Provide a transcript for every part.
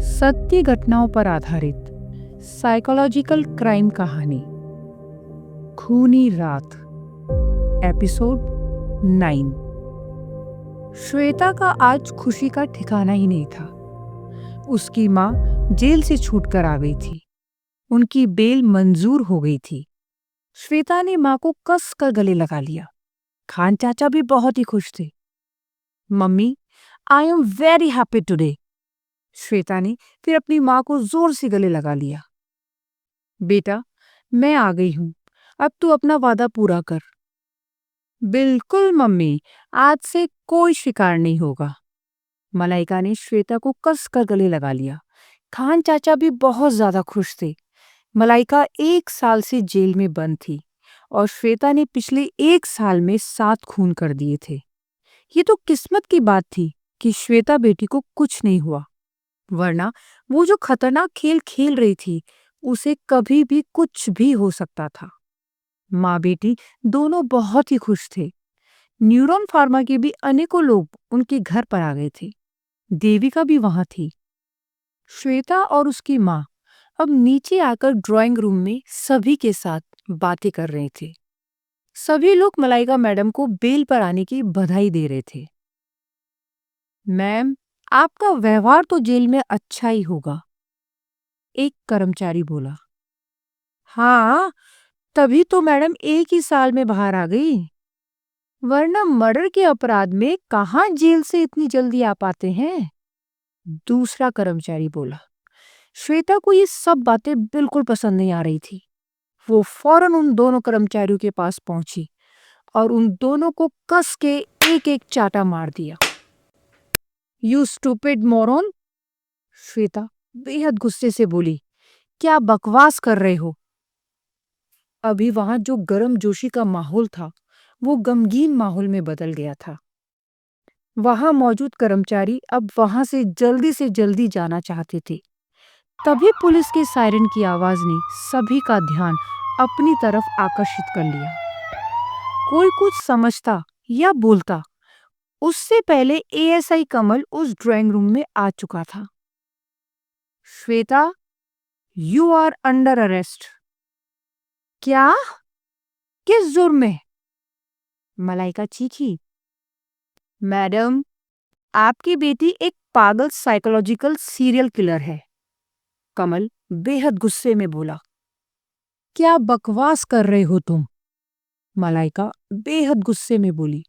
सत्य घटनाओं पर आधारित साइकोलॉजिकल क्राइम कहानी खूनी रात एपिसोड 9। श्वेता का आज खुशी का ठिकाना ही नहीं था। उसकी माँ जेल से छूटकर आ गई थी। उनकी बेल मंजूर हो गई थी। श्वेता ने माँ को कस कर गले लगा लिया। खान चाचा भी बहुत ही खुश थे। Mummy, I am very happy today. Shweta ने फिर अपनी माँ को जोर से गले लगा लिया। बेटा, मैं आ गई हूं, अब तू अपना वादा पूरा कर। बिल्कुल मम्मी, आज से कोई शिकार नहीं होगा। मलाइका ने श्वेता को कस कर गले लगा लिया। खान चाचा भी बहुत ज्यादा खुश थे। मलाइका 1 साल से जेल में बंद थी और श्वेता ने पिछले 1 साल में 7 खून कर दिए थे। ये तो किस्मत की बात थी कि श्वेता बेटी को कुछ नहीं हुआ, वरना वो जो खतरनाक खेल खेल रही थी उसे कभी भी कुछ भी हो सकता था। माँ बेटी दोनों बहुत ही खुश थे। न्यूरॉन फार्मा के भी अनेकों लोग उनके घर पर आ गए थे। देविका भी वहां थी। श्वेता और उसकी माँ अब नीचे आकर ड्राइंग रूम में सभी के साथ बातें कर रहे थे। सभी लोग मलाइका मैडम को बेल पर आने की बधाई दे रहे थे। मैम, आपका व्यवहार तो जेल में अच्छा ही होगा, एक कर्मचारी बोला। हाँ, तभी तो मैडम 1 ही साल में बाहर आ गई, वरना मर्डर के अपराध में कहाँ जेल से इतनी जल्दी आ पाते हैं, दूसरा कर्मचारी बोला। श्वेता को ये सब बातें बिल्कुल पसंद नहीं आ रही थी। वो फौरन उन दोनों कर्मचारियों के पास पहुंची और उन दोनों को कस के एक एक चाटा मार दिया। यू स्टूपिड मोरन, श्वेता बेहद गुस्से से बोली। क्या बकवास कर रहे हो? अभी वहां जो गर्मजोशी का माहौल था वो गमगीन माहौल में बदल गया था। वहां मौजूद कर्मचारी अब वहां से जल्दी जाना चाहते थे। तभी पुलिस के सायरन की आवाज ने सभी का ध्यान अपनी तरफ आकर्षित कर लिया। कोई कुछ समझता या बोलता उससे पहले एएसआई कमल उस ड्राइंग रूम में आ चुका था। Shweta, you are under arrest. क्या? किस जुर्म में? मलाइका चीखी। मैडम, आपकी बेटी एक पागल साइकोलॉजिकल सीरियल किलर है, कमल बेहद गुस्से में बोला। क्या बकवास कर रहे हो तुम? मलाइका बेहद गुस्से में बोली।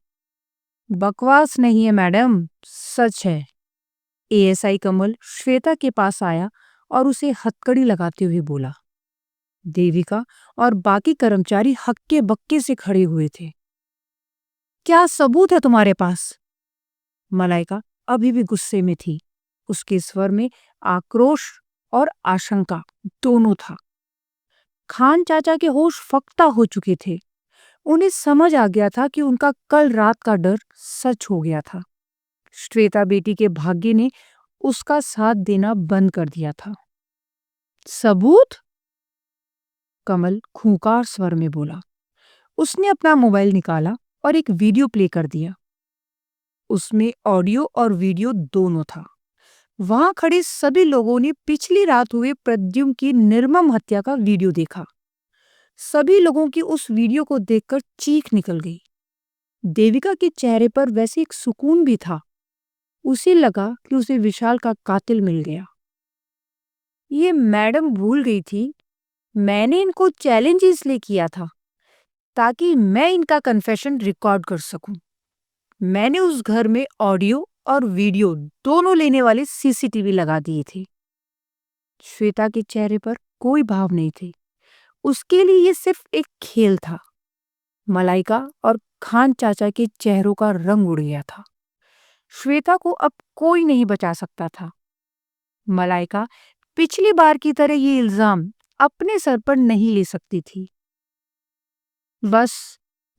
बकवास नहीं है मैडम, सच है। एएसआई कमल श्वेता के पास आया और उसे हथकड़ी लगाते हुए बोला। देविका और बाकी कर्मचारी हक्के बक्के से खड़े हुए थे। क्या सबूत है तुम्हारे पास? मलाइका अभी भी गुस्से में थी। उसके स्वर में आक्रोश और आशंका दोनों था। खान चाचा के होश फक्ता हो चुके थे। उन्हें समझ आ गया था कि उनका कल रात का डर सच हो गया था। श्वेता बेटी के भाग्य ने उसका साथ देना बंद कर दिया था। सबूत? कमल खूंखार स्वर में बोला। उसने अपना मोबाइल निकाला और एक वीडियो प्ले कर दिया। उसमें ऑडियो और वीडियो दोनों था। वहां खड़े सभी लोगों ने पिछली रात हुए प्रद्युम्न की निर्मम हत्या का वीडियो देखा। सभी लोगों की उस वीडियो को देखकर चीख निकल गई। देविका के चेहरे पर वैसे एक सुकून भी था। उसे लगा कि उसे विशाल का कातिल मिल गया। ये मैडम भूल गई थी, मैंने इनको चैलेंज इसलिए किया था ताकि मैं इनका कन्फेशन रिकॉर्ड कर सकूं। मैंने उस घर में ऑडियो और वीडियो दोनों लेने वाले सीसीटीवी लगा दिए थे। श्वेता के चेहरे पर कोई भाव नहीं थे। उसके लिए ये सिर्फ एक खेल था। मलाइका और खान चाचा के चेहरों का रंग उड़ गया था। श्वेता को अब कोई नहीं बचा सकता था। मलाइका पिछली बार की तरह ये इल्जाम अपने सर पर नहीं ले सकती थी। बस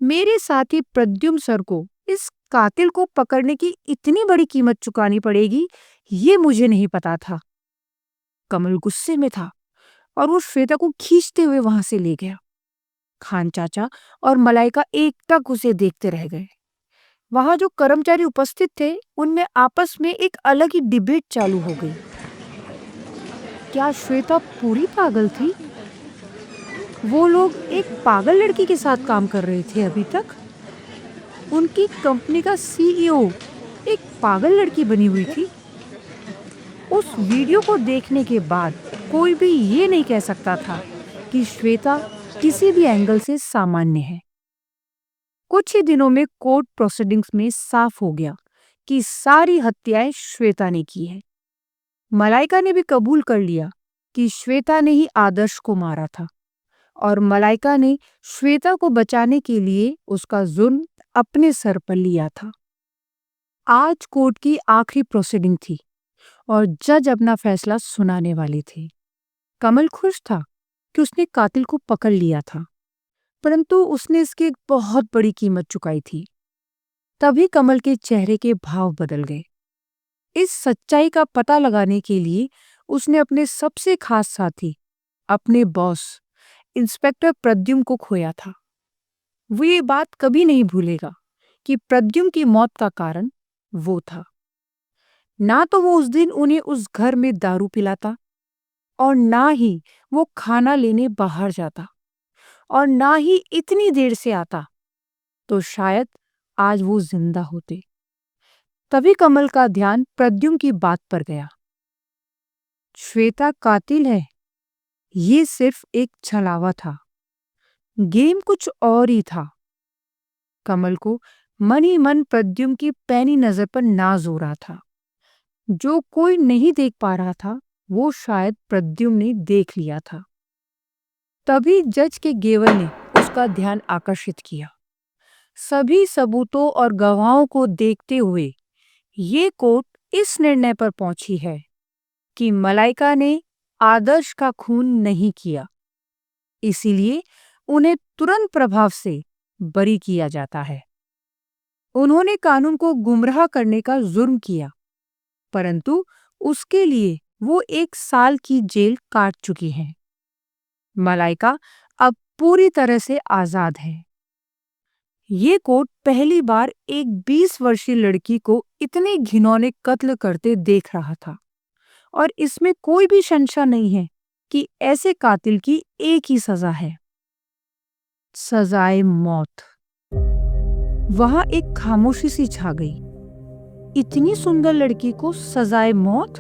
मेरे साथी प्रद्युम्न सर को इस कातिल को पकड़ने की इतनी बड़ी कीमत चुकानी पड़ेगी, ये मुझे नहीं पता था। कमल गुस्से में था और वो श्वेता को खींचते हुए वहां से ले गया। खान चाचा और मलाइका एकटक उसे देखते रह गए। वहां जो कर्मचारी उपस्थित थे उनमें आपस में एक अलग ही डिबेट चालू हो गई। क्या श्वेता पूरी पागल थी? वो लोग एक पागल लड़की के साथ काम कर रहे थे अभी तक। उनकी कंपनी का सीईओ एक पागल लड़की बनी हुई थी। उस वीडियो को देखने के बाद कोई भी ये नहीं कह सकता था कि श्वेता किसी भी एंगल से सामान्य है। कुछ ही दिनों में कोर्ट प्रोसीडिंग्स में साफ हो गया कि सारी हत्याएं श्वेता ने की है। मलाइका ने भी कबूल कर लिया कि श्वेता ने ही आदर्श को मारा था और मलाइका ने श्वेता को बचाने के लिए उसका जुर्म अपने सर पर लिया था। आज कोर्ट की आखिरी प्रोसीडिंग थी और जज अपना फैसला सुनाने वाले थे। कमल खुश था कि उसने कातिल को पकड़ लिया था, परंतु उसने इसकी एक बहुत बड़ी कीमत चुकाई थी। तभी कमल के चेहरे के भाव बदल गए। इस सच्चाई का पता लगाने के लिए उसने अपने सबसे खास साथी, अपने बॉस इंस्पेक्टर प्रद्युम्न को खोया था। वो ये बात कभी नहीं भूलेगा कि प्रद्युम्न की मौत का कारण वो था। ना तो वो उस दिन उन्हें उस घर में दारू पिलाता और ना ही वो खाना लेने बाहर जाता और ना ही इतनी देर से आता, तो शायद आज वो जिंदा होते। तभी कमल का ध्यान प्रद्युम्न की बात पर गया। श्वेता कातिल है, ये सिर्फ एक छलावा था, गेम कुछ और ही था। कमल को मन ही मन प्रद्युम्न की पैनी नजर पर नाज हो रहा था। जो कोई नहीं देख पा रहा था, वो शायद प्रद्युम्न ने देख लिया था। तभी जज के गेवल ने उसका ध्यान आकर्षित किया। सभी सबूतों और गवाहों को देखते हुए ये कोर्ट इस निर्णय पर पहुंची है कि मलाइका ने आदर्श का खून नहीं किया, इसीलिए उन्हें तुरंत प्रभाव से बरी किया जाता है। उन्होंने कानून को गुमराह करने का जुर्म किया, परंतु उसके लिए वो 1 साल की जेल काट चुकी हैं। मलाइका अब पूरी तरह से आजाद है। ये कोर्ट पहली बार एक 20 वर्षीय लड़की को इतने घिनौने कत्ल करते देख रहा था और इसमें कोई भी संशय नहीं है कि ऐसे कातिल की एक ही सजा है, सजाए मौत। वहां एक खामोशी सी छा गई। इतनी सुंदर लड़की को सजाए मौत?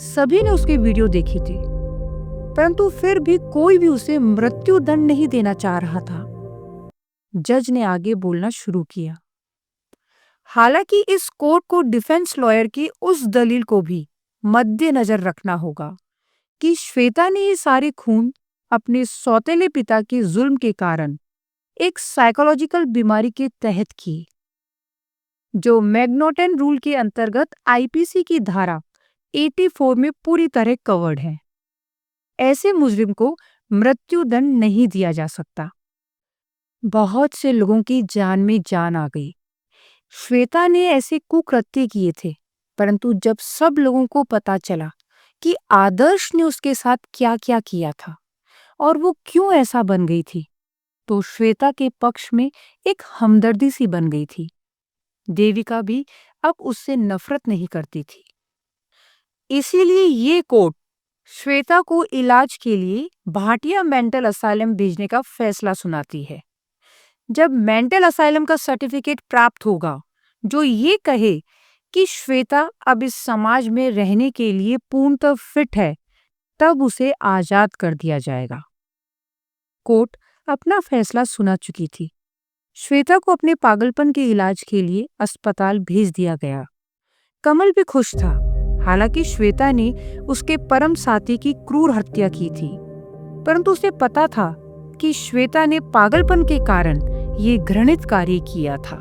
सभी ने उसके वीडियो देखे थे, परंतु फिर भी कोई भी उसे मृत्यु दंड नहीं देना चाह रहा था। जज ने आगे बोलना शुरू किया। हालांकि इस कोर्ट को डिफेंस लॉयर की उस दलील को भी मद्देनजर रखना होगा कि श्वेता ने ये सारे खून अपने सौतेले पिता के जुल्म के कारण एक साइकोलॉजिकल बीमारी के तहत की, जो मैग्नोटन रूल के अंतर्गत आईपीसी की धारा 84 में पूरी तरह कवर्ड है। ऐसे मुजरिम को मृत्यु दंड नहीं दिया जा सकता। बहुत से लोगों की जान में जान आ गई। श्वेता ने ऐसे कुकृत्य किए थे, परंतु जब सब लोगों को पता चला कि आदर्श ने उसके साथ क्या क्या किया था और वो क्यों ऐसा बन गई थी, तो श्वेता के पक्ष में एक हमदर्दी सी बन गई थी। देविका भी अब उससे नफरत नहीं करती थी। इसीलिए ये कोर्ट श्वेता को इलाज के लिए भाटिया मेंटल असाइलम भेजने का फैसला सुनाती है। जब मेंटल असाइलम का सर्टिफिकेट प्राप्त होगा जो ये कहे कि श्वेता अब इस समाज में रहने के लिए पूर्णतः फिट है, तब उसे आजाद कर दिया जाएगा। कोर्ट अपना फैसला सुना चुकी थी। श्वेता को अपने पागलपन के इलाज के लिए अस्पताल भेज दिया गया। कमल भी खुश था, हालांकि श्वेता ने उसके परम साथी की क्रूर हत्या की थी, परंतु उसे पता था कि श्वेता ने पागलपन के कारण ये घृणित कार्य किया था।